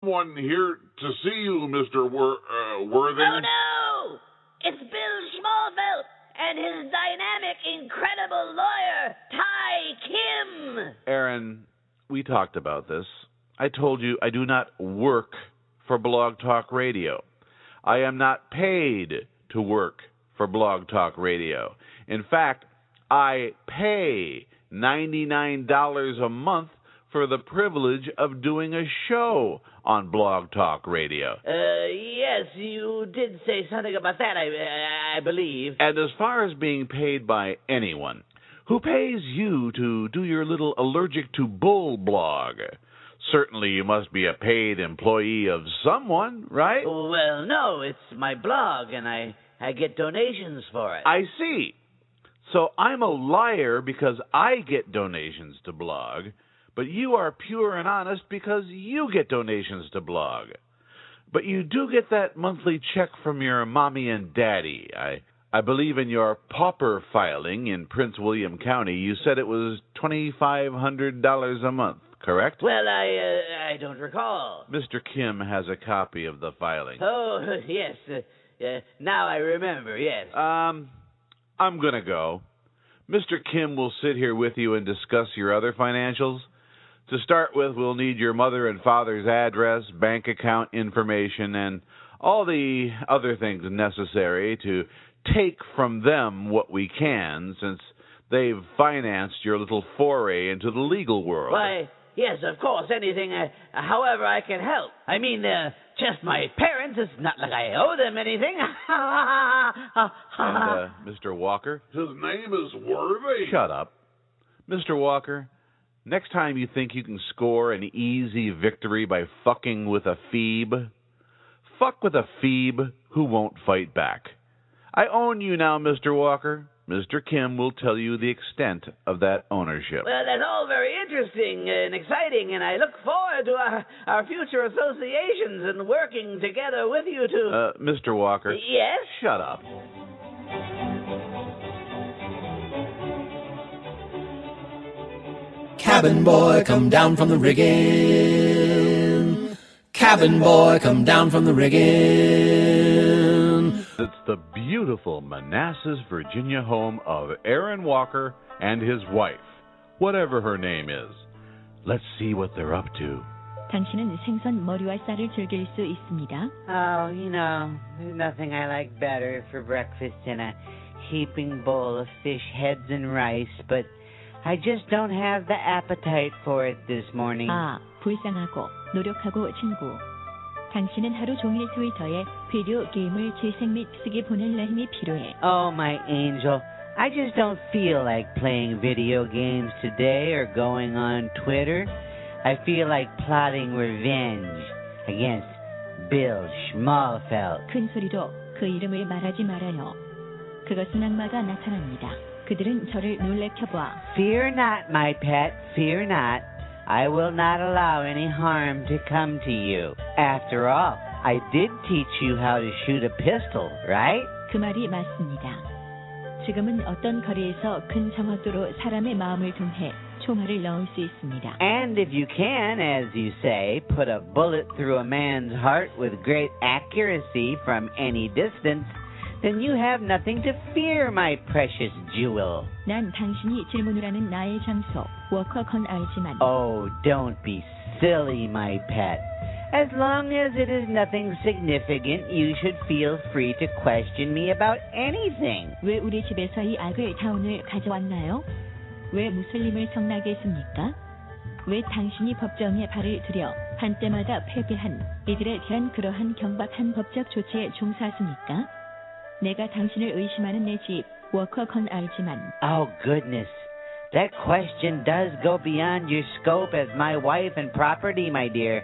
someone here to see you, Mr. Worthing. Oh, no! It's Bill Schmalfeld and his dynamic, incredible lawyer, Ty Kim. Aaron, we talked about this. I told you I do not work for Blog Talk Radio. I am not paid to work for Blog Talk Radio. In fact, I pay $99 a month for the privilege of doing a show on Blog Talk Radio. Yes, you did say something about that, I believe. And as far as being paid by anyone, who pays you to do your little allergic to bull blog? Certainly you must be a paid employee of someone, right? Well, no, it's my blog, and I get donations for it. I see. So I'm a liar because I get donations to blog, but you are pure and honest because you get donations to blog. But you do get that monthly check from your mommy and daddy. I believe in your pauper filing in Prince William County, you said it was $2,500 a month, correct? Well, I don't recall. Mr. Kim has a copy of the filing. Oh, yes. Now I remember, yes. I'm going to go. Mr. Kim will sit here with you and discuss your other financials. To start with, we'll need your mother and father's address, bank account information, and all the other things necessary to take from them what we can, since they've financed your little foray into the legal world. Why, yes, of course, anything, however I can help. I mean, just my parents. It's not like I owe them anything. And, Mr. Walker? His name is Worthing. Shut up. Mr. Walker, next time you think you can score an easy victory by fucking with a phoebe, fuck with a phoebe who won't fight back. I own you now, Mr. Walker. Mr. Kim will tell you the extent of that ownership. Well, that's all very interesting and exciting, and I look forward to our future associations and working together with you to... Mr. Walker. Yes? Shut up. Cabin boy, come down from the rigging. Cabin boy, come down from the rigging. It's the beautiful Manassas, Virginia home of Aaron Walker and his wife, whatever her name is. Let's see what they're up to. 당신은 생선 머리와 쌀을 즐길 수 있습니다. Oh, there's nothing I like better for breakfast than a heaping bowl of fish heads and rice, but I just don't have the appetite for it this morning. 불쌍하고 노력하고 친구. 당신은 하루 종일 트위터에 비디오 게임을 재생 및 쓰기 보낼 힘이 필요해. Oh, my angel. I just don't feel like playing video games today or going on Twitter. I feel like plotting revenge against Bill Schmalfeld. 큰 소리로 그 이름을 말하지 말아요. 그것은 악마가 나타납니다. 그들은 저를 놀래켜봐. Fear not, my pet, fear not. I will not allow any harm to come to you. After all, I did teach you how to shoot a pistol, right? 그 말이 맞습니다. 지금은 어떤 거리에서 큰 정확도로 사람의 마음을 통해 총알을 넣을 수 있습니다. And if you can, as you say, put a bullet through a man's heart with great accuracy from any distance, then you have nothing to fear, my precious jewel. 난 당신이 질문을 하는 나의 장소, 워커건 알지만. Oh, don't be silly, my pet. As long as it is nothing significant, you should feel free to question me about anything. 왜 우리 집에서 이 악을 다운을 가져왔나요? 왜 무슬림을 성나게 했습니까? 왜 당신이 법정에 발을 들여 한때마다 패배한 이들에 대한 그러한 경박한 법적 조치에 종사했습니까? 내가 당신을 의심하는 내 집, 워커건 알지만. Oh, goodness. That question does go beyond your scope as my wife and property, my dear.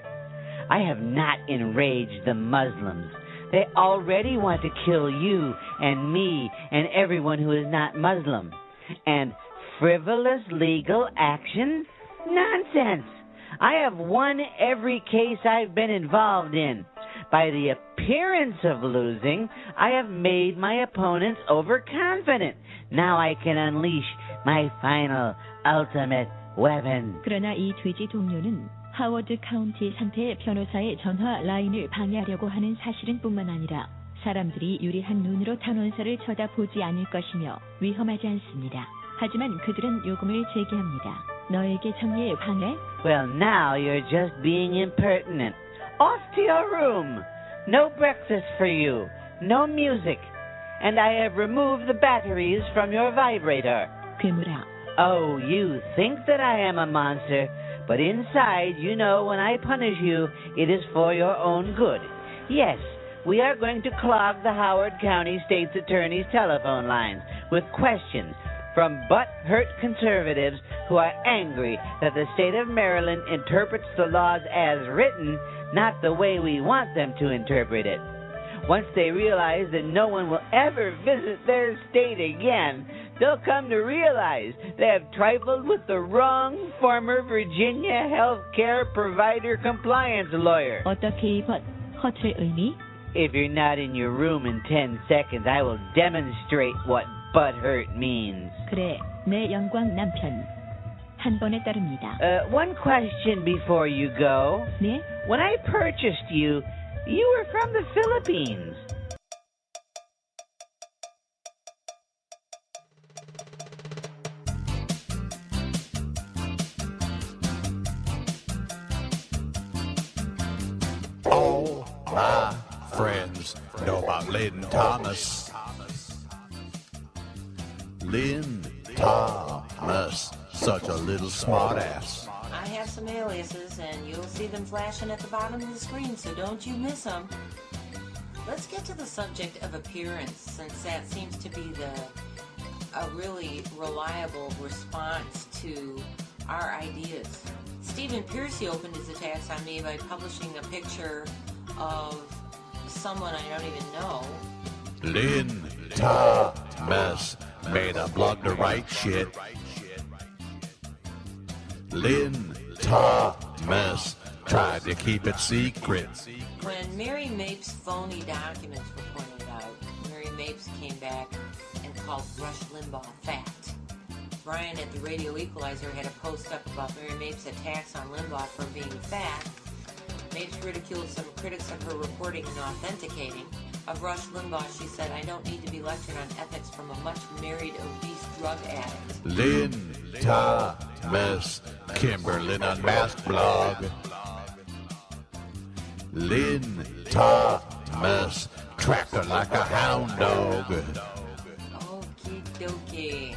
I have not enraged the Muslims. They already want to kill you and me and everyone who is not Muslim. And frivolous legal action? Nonsense! I have won every case I've been involved in. By the appearance of losing, I have made my opponents overconfident. Now I can unleash my final, ultimate weapon. 그러나 이 돼지 동료는 하워드 카운티 상태의 변호사의 전화 라인을 방해하려고 하는 사실은 뿐만 아니라 사람들이 유리한 눈으로 탄원서를 쳐다보지 않을 것이며 위험하지 않습니다. 하지만 그들은 요금을 제기합니다. 너에게 정리의 방해? Well, now you're just being impertinent. Off to your room. No breakfast for you. No music. And I have removed the batteries from your vibrator. 괴물아. Oh, you think that I am a monster, but inside, you know when I punish you, it is for your own good. Yes, we are going to clog the Howard County State's Attorney's telephone lines with questions from butt-hurt conservatives who are angry that the state of Maryland interprets the laws as written, not the way we want them to interpret it. Once they realize that no one will ever visit their state again, they'll come to realize they have trifled with the wrong former Virginia health care provider compliance lawyer. 어떻게 이 hurt의 의미? If you're not in your room in 10 seconds, I will demonstrate what butthurt means. 그래, 내 영광 남편. 한 번에 따릅니다. One question before you go. 네? When I purchased you, you were from the Philippines. All my friends know about Lynn Thomas. Lynn Thomas, such a little smartass. I have some aliases, and you'll see them flashing at the bottom of the screen, so don't you miss them. Let's get to the subject of appearance, since that seems to be a really reliable response to our ideas. Stephen Piercy opened his attacks on me by publishing a picture of someone I don't even know. Lynn Thomas made a blog to write shit. Lynn Thomas tried to keep it secret. When Mary Mapes' phony documents were pointed out, Mary Mapes came back and called Rush Limbaugh fat. Brian at the Radio Equalizer had a post up about Mary Mapes' attacks on Limbaugh for being fat. Mapes ridiculed some critics of her reporting and authenticating. Of Rush Limbaugh, she said, I don't need to be lectured on ethics from a much-married, obese drug addict. Lynn Thomas, Kimberlin Unmasked blog. Lynn Thomas, tracked her like a hound dog. Okie dokie.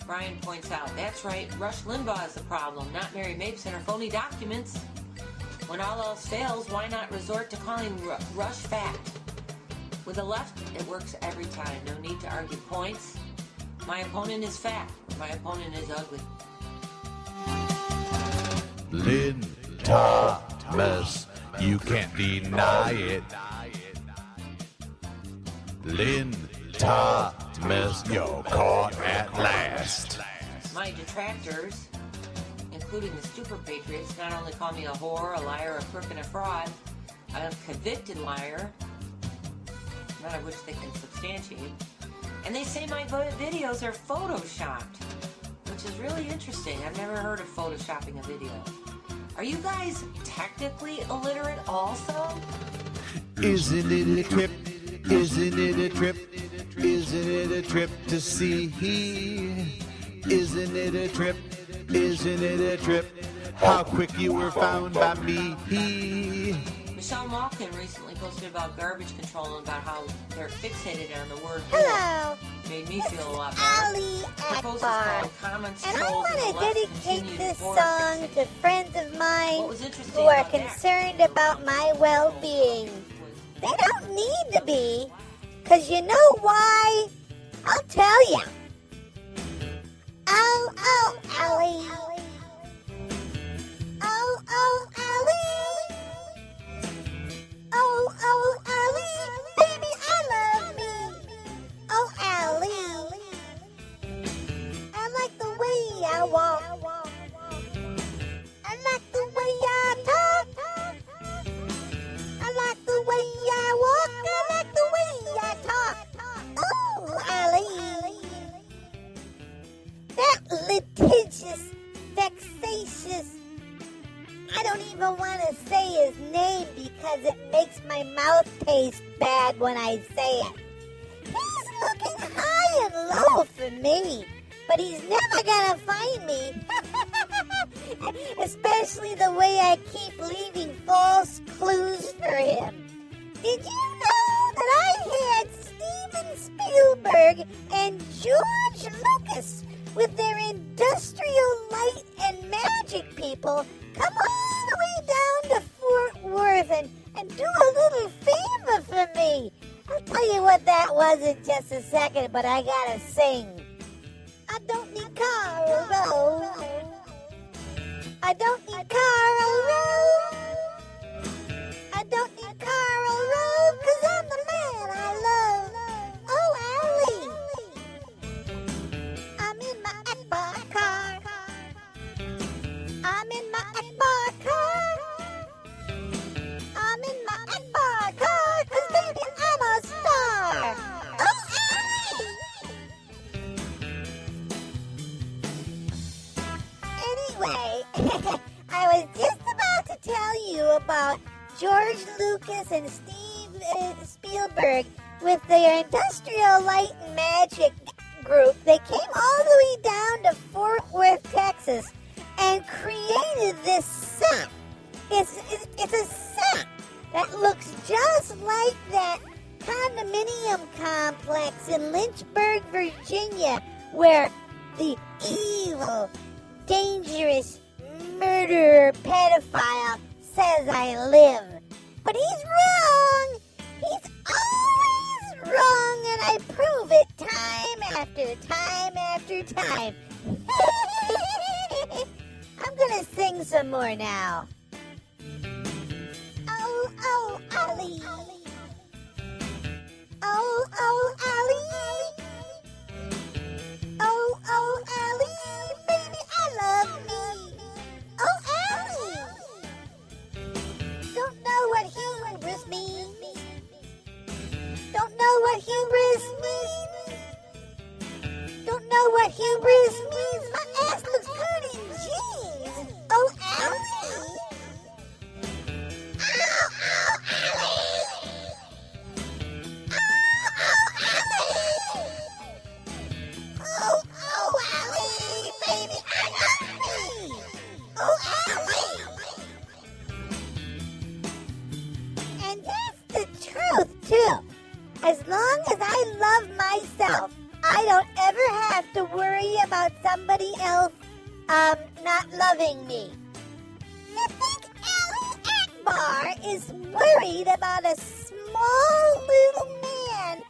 Brian points out, that's right, Rush Limbaugh is the problem, not Mary Mapes and her phony documents. When all else fails, why not resort to calling Rush fat? With the left, it works every time. No need to argue points. My opponent is fat. My opponent is ugly. Lynn Thomas, you can't deny it. Lynn Thomas, you're caught at last. My detractors, including the Super Patriots, not only call me a whore, a liar, a crook, and a fraud, a convicted liar, none of which they can substantiate, and they say my videos are photoshopped, which is really interesting. I've never heard of photoshopping a video. Are you guys technically illiterate also? Isn't it a trip? Isn't it a trip? Isn't it a trip to see? Isn't it a trip? Isn't it a trip? How quick you were found by me. Michelle Malkin recently posted about garbage control and about how they're fixated on the word Hello. Made me feel a lot Ali better. Akbar. And I want to dedicate this song to friends of mine who are concerned about my well-being. They don't need to be, because you know why? I'll tell you. Oh, Ali. Oh, Ali. Oh, Ali. Baby, I love me. Oh, Ali. I like the way I walk. I like the way I talk. I like the way I walk. I like the way I talk. Oh, Ali. That litigious, vexatious, because it makes my mouth taste bad when I say it. He's looking high and low for me, but he's never gonna find me. Especially the way I keep leaving false clues for him. Did you know that I had Steven Spielberg and George Lucas with their industrial light and magic people come all the way down to Fort Worth and do a little favor for me? I'll tell you what that was in just a second, but I gotta sing. I don't need car or road. I don't need car or road. I don't need car or road, 'cause I'm the man I love. Oh, Allie. I'm in my Akbar car. I'm in my Akbar car. I'm in my Akbar car, 'cause baby, I'm a star. Oh, Allie. Anyway, I was just about to tell you about George Lucas and Steve Spielberg with their Industrial Light and Magic group. They came all the way down to Fort Worth, Texas, and created this set. It's a set that looks just like that condominium complex in Lynchburg, Virginia, where the evil, dangerous murderer pedophile says I live. But he's wrong. He's always wrong, and I prove it time after time after time. I'm gonna sing some more now. Oh, oh, Ollie. Oh, oh, Ollie. Oh, oh, Ollie. Baby, I love me. Oh, Ollie. Don't know what hubris means. Don't know what hubris means. Don't know what hubris means. My ass looks good in jeans. Oh, Allie. Ow, ow, Allie. Ow, ow, Allie. Oh, baby, I love me. Oh, Allie. And that's the truth, too. As long as I love myself, I don't ever have to worry about somebody else not loving me. You think Ali Akbar is worried about a small little man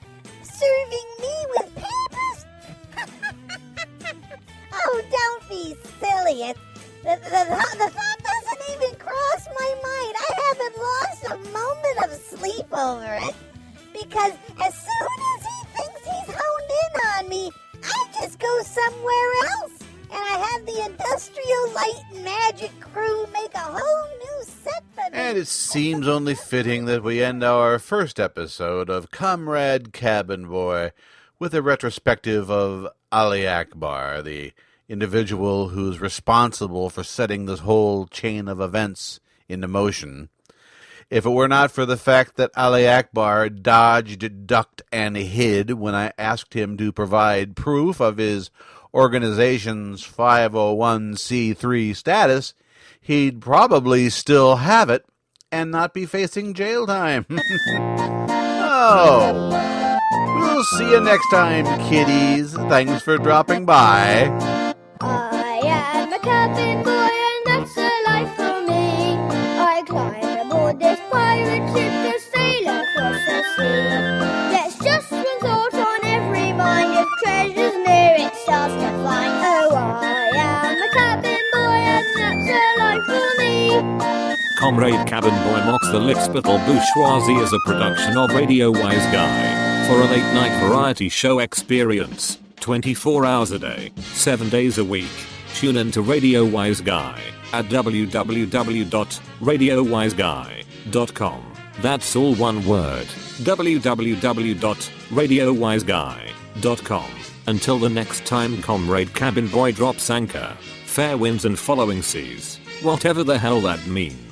serving me with papers? Oh, don't be silly. The thought doesn't even cross my mind. I haven't lost a moment of sleep over it. Because as soon as he thinks he's honed in on me, I just go somewhere else. And I have the Industrial Light and Magic crew make a whole new set for me. And it seems only fitting that we end our first episode of Comrade Cabin Boy with a retrospective of Ali Akbar, the individual who's responsible for setting this whole chain of events into motion. If it were not for the fact that Ali Akbar dodged, ducked, and hid when I asked him to provide proof of his organization's 501c3 status, he'd probably still have it and not be facing jail time. Oh, we'll see you next time, kiddies. Thanks for dropping by. I am a cabin boy and that's a life for me. I climb aboard this pirate ship to sail across the sea. There's just one thought on every mind, if treasure's near it starts to find. Oh, I am a cabin boy and that's a life for me. Comrade Cabin Boy mocks the Lickspittle bourgeoisie is a production of Radio Wise Guy. For a late night variety show experience, 24 hours a day, 7 days a week, tune in to Radio Wise Guy at www.radiowiseguy.com. That's all one word, www.radiowiseguy.com. Until the next time Comrade Cabin Boy drops anchor, fair winds and following seas, whatever the hell that means.